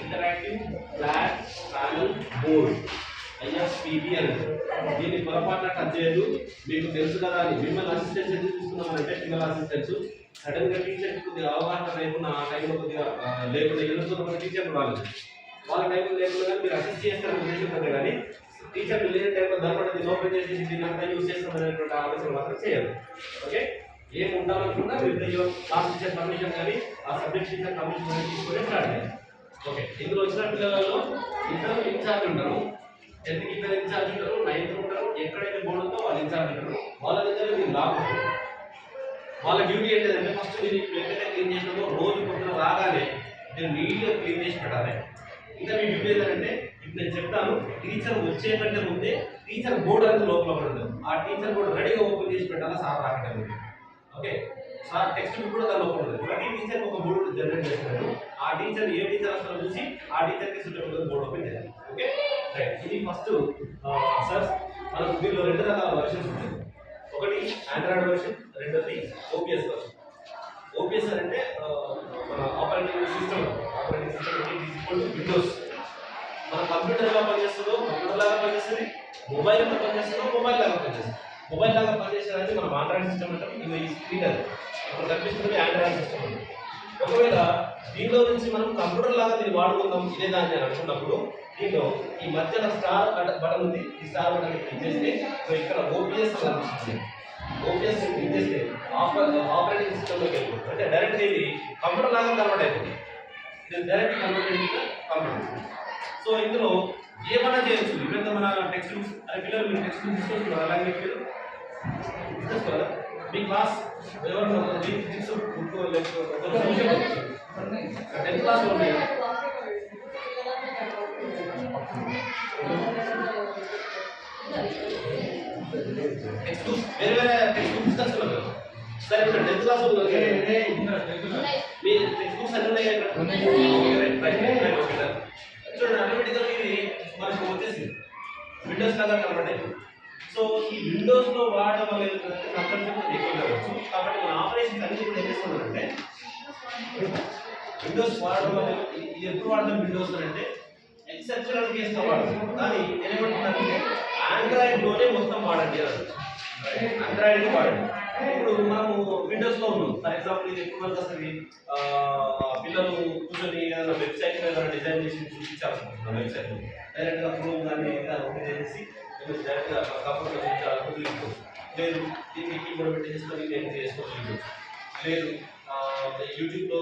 Interactive flat panel board IFPB అని దీన్ని పొరపాటున టచ్ చేయదు. మీకు తెలుసు కదా అని మిమ్మల్ని అసిస్టెన్స్ ఎందుకు తీసుకున్నామంటే పిల్లల అసిస్టెన్స్ సడన్ గా టీచర్కి కొద్దిగా అవగాహన లేకుండా ఆ టైంలో కొద్దిగా లేకుండా ఎదుర్కొన్న టీచర్లు రాలేదు. వాళ్ళ టైంలో లేకుండా కానీ మీరు అసిస్ట్ చేస్తారని ఉద్దేశించండి కానీ టీచర్లు లేని టైంలో ధర్మపడి ఓపెన్ చేసి దీన్ని అంతా యూజ్ చేస్తామనేటువంటి ఆలోచన మాత్రం చేయాలి. ఓకే, ఏం ఉండాలనుకున్నా మీరు క్లాస్ టీచర్ కమిషన్ కానీ ఆ సబ్జెక్ట్ టీచర్ కమిషన్ కానీ తీసుకొని స్టార్ట్ చేయాలి. ఓకే, ఇందులో వచ్చిన పిల్లలలో ఇద్దరు ఇన్ఛార్జ్ ఉంటారు, 10th కి ఇద్దరు ఇన్ఛార్జ్ ఉంటారు, 9th ఉంటారు. ఎక్కడైతే బోర్డు ఉందో వాళ్ళు ఇన్ఛార్జ్ ఉంటారు. వాళ్ళ దగ్గర మీరు లాభం వాళ్ళ డ్యూటీ ఏంటంటే ఫస్ట్ మీరు ఎక్కడైతే క్లీన్ చేసినామో రోజు పొద్దున రాగానే మీరు నీట్గా క్లీన్ చేసి పెట్టాలి. ఇంకా మీ డ్యూటీ ఏంటంటే ఇప్పుడు నేను చెప్తాను, టీచర్ వచ్చే కంటే ముందే టీచర్ బోర్డు అనేది లోపల పడుతుంది. ఆ టీచర్ బోర్డు రెడీగా ఓపెన్ చేసి పెట్టాలా సార్ రాకటం. ఓకే, సార్ టెక్స్ట్ బుక్ కూడా దాని లోపల ఉంటుంది. ప్రతి టీచర్ ఒక బోర్డు జనరేట్ చేస్తారు. ఆ టీచర్ ఏ టీచర్ వస్తారో చూసి ఆ టీచర్కి సూటబుల్ బోర్డు ఓపెన్ చేయాలి. ఓకే రైట్, ఇది ఫస్ట్. సార్ మనకు దీనిలో 2 రకాల వర్షన్స్ ఉంటాయి. ఒకటి ఆండ్రాయిడ్ వర్షన్, రెండోది OPS వర్షన్. OPS అంటే మన ఆపరేటింగ్ సిస్టమ్ విండోస్. మన కంప్యూటర్ ఎలా పనిచేస్తుందో కంప్యూటర్ లాగా పనిచేస్తుంది, మొబైల్ ఎలా పనిచేస్తుందో మొబైల్ లాగా పనిచేస్తుంది. మొబైల్ లాగా పనిచేసేదానికి మనం ఆండ్రాయిడ్ సిస్టమ్ అంటాం. ఇది ఈ స్క్రీన్ అది ఇప్పుడు కనిపిస్తుంది ఆండ్రాయిడ్ సిస్టమ్ అంటాం. ఒకవేళ దీనిలో నుంచి మనం కంప్యూటర్ లాగా దీన్ని వాడుకుందాం ఇదే దాన్ని అనుకున్నప్పుడు దీంట్లో ఈ మధ్యలో స్టార్ బటన్ ఉంది. ఈ స్టార్ బటన్ క్లిక్ చేస్తే ఇక్కడ OPS కనిపిస్తుంది. OPS క్లిక్ చేస్తే ఆపరేటింగ్ సిస్టమ్లోకి వెళ్ళిపోతుంది. అంటే డైరెక్ట్ ఇది కంప్యూటర్ లాగా కన్వర్ట్ అయిపోతుంది. ఇది డైరెక్ట్ కన్వర్ట్ అయిపోతుంది కంప్యూటర్. సో ఇందులో ఏమన్నా చేయొచ్చు. ఇప్పుడైతే మన టెక్స్ట్ బుక్స్ అనే పిల్లలు మీరు టెక్స్ట్ బుక్ తీసుకొస్తున్నారు. అలాగే మీరు తీసుకోవాలా మీ క్లాస్ ఎవరు టెక్స్ట్ బుక్ 10th క్లాస్లో ఉన్నాయి. టెక్స్ట్ బుక్స్ వేరే వేరే టెక్స్ట్ బుక్స్ తీసుకొస్తున్నారు. సరే ఇప్పుడు 10th క్లాస్ మీ టెక్స్ట్ బుక్స్ అన్నీ ఉన్నాయి కదా. చూడండి, ఆటోమేటిక్గా ఇది మనకు వచ్చేసింది విండోస్ లాగా కనబడే. సో ఈ విండోస్లో వాడడం వల్ల కంపల్సరీ ఎక్కువ కావచ్చు. కాబట్టి మన ఆపరేషన్స్ అన్ని కూడా ఏం చేస్తున్నారంటే విండోస్ వాడడం వల్ల ఎప్పుడు వాడతాం విండోస్ అంటే ఎక్సెప్షనల్ కేసులో వాడతాం. కానీ ఏమంటున్నారంటే ఆండ్రాయిడ్లోనే మొత్తం వాడండి అని. ఆండ్రాయిడ్ వాడండి. ఇప్పుడు మనము విండోస్లో ఉన్నాం. ఫర్ ఎగ్జాంపుల్ ఇది ఎక్కువ వరకు వస్తుంది. పిల్లలు కూర్చొని ఏదైనా వెబ్సైట్ ఏదైనా డిజైన్ చేసి చూపించాలనుకుంటున్నాం. వెబ్సైట్ డైరెక్ట్గా క్రోమ్ కానీ ఓపెన్ చేసి డైరెక్ట్గా కంప్యూటర్ చూపించాలనుకుంటున్నాం. లేదు దీన్ని కీబోర్డ్ పెట్టి చేసుకొని నేను చేసుకోవచ్చు. లేదు యూట్యూబ్లో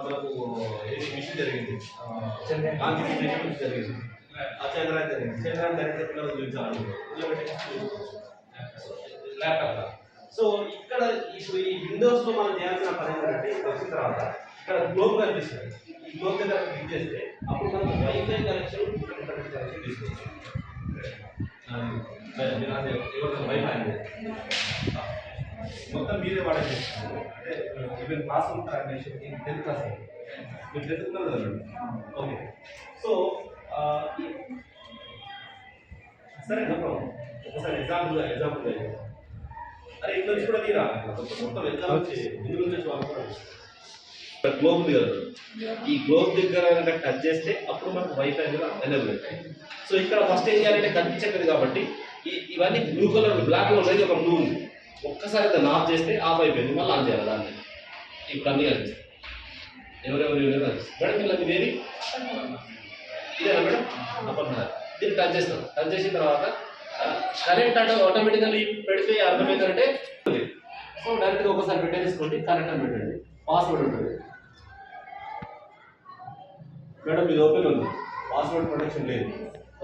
మనకు ఏది మిషన్ జరిగింది జరిగింది చంద్రాయన్ జరిగింది. చంద్రాయన్ డైరెక్ట్గా పిల్లలు చూపించాలనుకుంటున్నాం ల్యాప్టాప్. సో ఇక్కడ ఇప్పుడు ఈ విండోస్లో మనం చేయాల్సిన పని ఏంటంటే ఇక్కడ వచ్చిన తర్వాత ఇక్కడ గ్లోబ్ కనిపిస్తుంది. ఈ గ్లోబ్ దగ్గర క్లిక్ చేస్తే అప్పుడు మనం వైఫై కనెక్షన్ ఇంటర్నెట్ కనెక్షన్ తీసుకోవచ్చు. ఎవరికైనా వైఫై అండి మొత్తం మీరే వాడేది. అంటే ఈవెన్ క్లాస్ ఉంటారు 10th క్లాస్ మీరు 10th క్లాస్ కదండి. ఓకే, సో సరే ఒకసారి ఎగ్జాంపుల్ అరే ఇంట్లో నుంచి కూడా తీరా మొత్తం ఎగ్జామ్ వచ్చి ఇందులో నుంచి గ్లోబ్ ఉంది కదా. ఈ గ్లోబ్ దగ్గర కనుక టచ్ చేస్తే అప్పుడు మనకు వైఫై కూడా అవైలబుల్ అవుతాయి. సో ఇక్కడ ఫస్ట్ ఏం చేయాలంటే కనిపించలేదు కాబట్టి ఇవన్నీ బ్లూ కలర్ బ్లాక్లో ఉన్నాయి. ఒక బ్లూ ఉంది. ఒక్కసారి దాన్ని ఆఫ్ చేస్తే ఆఫ్ అయిపోయింది. మళ్ళీ ఆన్ చేయాలి దాన్ని. ఇప్పుడు అన్నీ కనిపిస్తాయి. ఎవరెవరు కనిపిస్తుంది మేడం. ఇలా మీదేది ఇదేనా మేడం? అప్పుడు దీన్ని టచ్ చేస్తాం. టచ్ చేసిన తర్వాత కరెంట్ అంటే ఆటోమేటికల్లీ పెడితే అర్థమవుతుందంటే సో డైరెక్ట్గా ఒకసారి పెట్టేసుకోండి. కరెంట్ అని పెట్టండి. పాస్వర్డ్ ఉంటుంది మేడం. ఇది ఓపెన్ ఉంది, పాస్వర్డ్ ప్రొటెక్షన్ లేదు.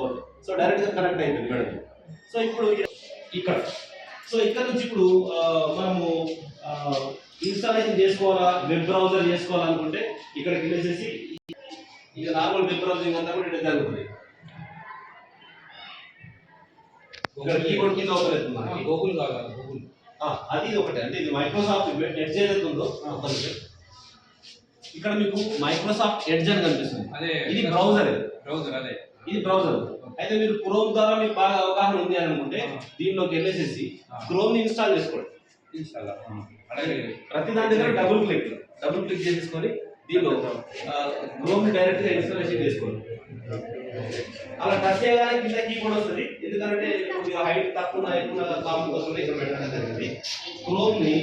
ఓకే, సో డైరెక్ట్గా కనెక్ట్ అయిపోయింది మేడం. సో ఇప్పుడు ఇక్కడ ఇక్కడ నుంచి ఇప్పుడు మనము ఇన్స్టాలేషన్ చేసుకోవాలా, వెబ్ బ్రౌజర్ చేసుకోవాలనుకుంటే ఇక్కడికి వెళ్ళేసేసి ఇక నార్మల్ వెబ్ బ్రౌజింగ్ అంతా కూడా ఇక్కడ జరుగుతుంది. కీబోర్డ్ కింద ఓపెన్ అవుతుంది. గూగుల్ కాదు, గూగుల్ అది ఒకటే. అంటే ఇది మైక్రోసాఫ్ట్ ఎడ్జ్ ఏదైతే ఉందో ఇక్కడ మీకు మైక్రోసాఫ్ట్ ఎడ్జ్ అని కనిపిస్తుంది. ఇది బ్రౌజర్. అదే ఇది బ్రౌజర్. అయితే మీరు క్రోమ్ ద్వారా మీకు బాగా అవగాహన ఉంది అని అనుకుంటే దీనిలోకి వెళ్ళేసేసి క్రోమ్ ని ఇన్స్టాల్ చేసుకోండి. ప్రతి దాని దగ్గర డబుల్ క్లిక్ చేసేసుకొని దీనిలో క్రోమ్ డైరెక్ట్ గా ఇన్స్టాలేషన్ చేసుకోండి. అలా టచ్ చేయగానే కింద కీబోర్డ్ వస్తుంది. ఎందుకంటే హైట్ తక్కువ ఎక్కువ కాలం కోసం ఇక్కడ పెట్టడం జరిగింది. క్రోమ్ ని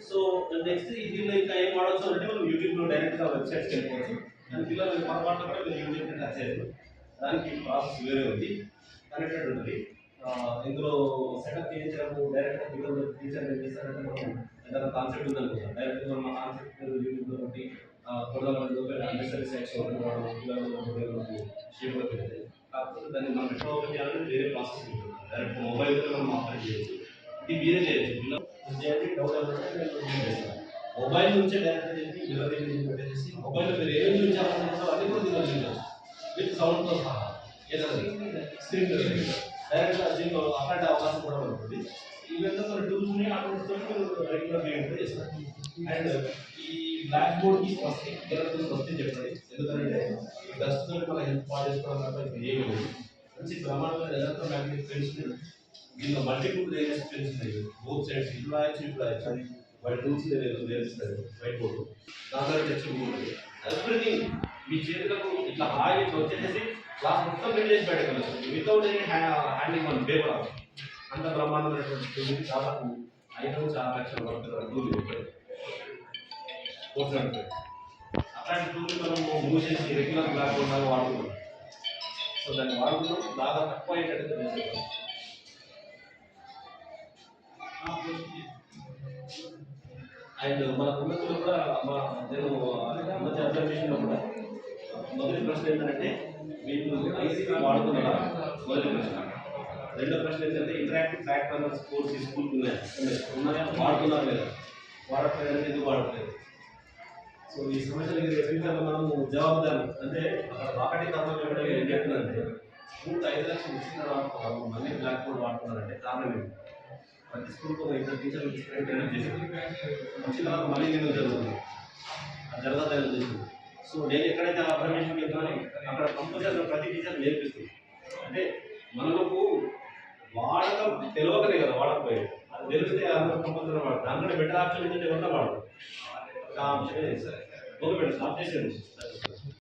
సో నెక్స్ట్ దీనిలో ఇంకా ఏం వాడవచ్చు అంటే మనం యూట్యూబ్లో డైరెక్ట్గా వెబ్సైట్స్కి వెళ్ళిపోవచ్చు. అండ్ పిల్లలు పొరపాటు కూడా మీరు యూట్యూబ్ టచ్ చేయరు. దానికి ప్రాసెస్ వేరే ఉంది, కనెక్టెడ్ ఉంటుంది. ఇందులో సెటప్ చేయించడము డైరెక్ట్గా పిల్లలు టీచర్ ఏం చేస్తారంటే మనం ఏదైనా కాన్సెప్ట్ ఉందనుకుంటాం, డైరెక్ట్గా మనం ఆ కాన్సెప్ట్ యూట్యూబ్లో బట్టి కొంతమంది అన్నెసరీ సైట్స్ పిల్లలు షేప్లో పెడతాయి. కాకపోతే దాన్ని మనం ఎట్లా ఓపెన్ చేయాలంటే వేరే ప్రాసెస్ ఉంటుంది. డైరెక్ట్ మొబైల్ మనం ఆపరేట్ చేయొచ్చు. ఇది మీరే చేయొచ్చు. పిల్లలు చేయండి, డౌట్ అవుతుంటే మొబైల్ నుంచే డైరెక్ట్ చేసి మిర్రర్ ఇమేజ్ పెట్టేసి మొబైల్లో మీరు ఏమేమి చూపించాలనుకుంటారో అది కూడా దీనిలో చూడవచ్చు విత్ సౌండ్తో సహా. ఏదైనా స్క్రీన్ డైరెక్ట్గా దీంట్లో అట్లాంటి అవకాశం కూడా ఉంటుంది. ఇవన్నీ కొన్ని టూల్స్ని ఆ టూల్స్తో మీరు రెగ్యులర్ గేమ్ చేస్తారు. అండ్ ఈ బ్లాక్ బోర్డ్కి వస్తే పిల్లలకి వస్తే చెప్పండి. ఎందుకంటే డస్ట్తో మన హెల్త్ పాడు చేసుకోవడం తప్ప ఇప్పుడు ఏమీ లేదు. మంచి బ్రహ్మాండమైన ఎలక్ట్రోమాగ్నెటిక్ ఫీల్డ్స్ దీనిలో మల్టిపుల్ రేంజెస్ ఫీల్డ్స్ ఉన్నాయి. బోత్ సైడ్స్ ఇప్పుడు రాయొచ్చు అది వాటి టూల్స్ నేర్పిస్తారు. వైట్ బోర్డు దాంట్లో టెక్స్ట్ బుక్ ఉంటుంది. ఎవ్రీథింగ్ మీ చేతులకు ఇట్లా హాయి ఇట్లా వచ్చేసి క్లాస్ మొత్తం ప్రింట్ చేసి పెట్టగలచ్చు without any handing one paper. అంత బ్రహ్మాండమైనటువంటి టూల్, చాలా ఐటమ్ చాలా లక్షలు పడుతుంది టూల్ పోర్చుంటుంది. అట్లాంటి టూల్ మనం మూవ్ చేసి రెగ్యులర్ బ్లాక్ బోర్డ్ లాగా వాడుతున్నాం. సో దాన్ని వాడుతున్నాం బాగా తక్కువ అయ్యేటట్టు చేసేస్తాం. అండ్ మన ఉన్నతులు కూడా నేను మంచి అబ్జర్వేషన్లో కూడా మొదటి ప్రశ్న ఏంటంటే వీళ్ళు ఐసీటీ వాడుతున్నారా, మొదటి ప్రశ్న. రెండో ప్రశ్న ఏంటంటే ఇంటరాక్టివ్ ఫ్యాక్టర్ స్కోర్స్ ఈ స్కూల్కి ఉన్నాయా, వాడుతున్నారు లేదా, వాడట్లేదు ఎందుకు వాడట్లేదు. సో ఈ సమస్యలు ఫ్యూచర్లో మనము జవాబుదారు అంటే అక్కడ రాకటి కారణం ఏం చెప్తున్నారంటే స్కూల్ 5 లక్షలు ఇచ్చిన తర్వాత మళ్ళీ బ్లాక్ బోర్డ్ వాడుతున్నారంటే కారణం ఏంటి. ప్రతి స్కూల్కి ఒక ఇద్దరు టీచర్లు ట్రైనింగ్ చేసింది వచ్చిన తర్వాత మళ్ళీ నేను జరుగుతుంది జరగదని ఉద్దేశం. సో నేను ఎక్కడైతే అబ్జర్వేషన్కి వెళ్తానో అక్కడ కంపల్సరీ ప్రతి టీచర్ నేర్పిస్తుంది. అంటే మనకు వాడకం తెలియకనే కదా వాడకపోయేది, అది తెలిస్తే అందరూ కంపల్సరీ వాడతారు. దాంట్లో బెటర్ ఆప్షన్ ఏంటంటే ఎవరైనా వాడతారు. ఆ ఆప్షన్ ఓకే మేడం స్టాప్ చేసేయండి.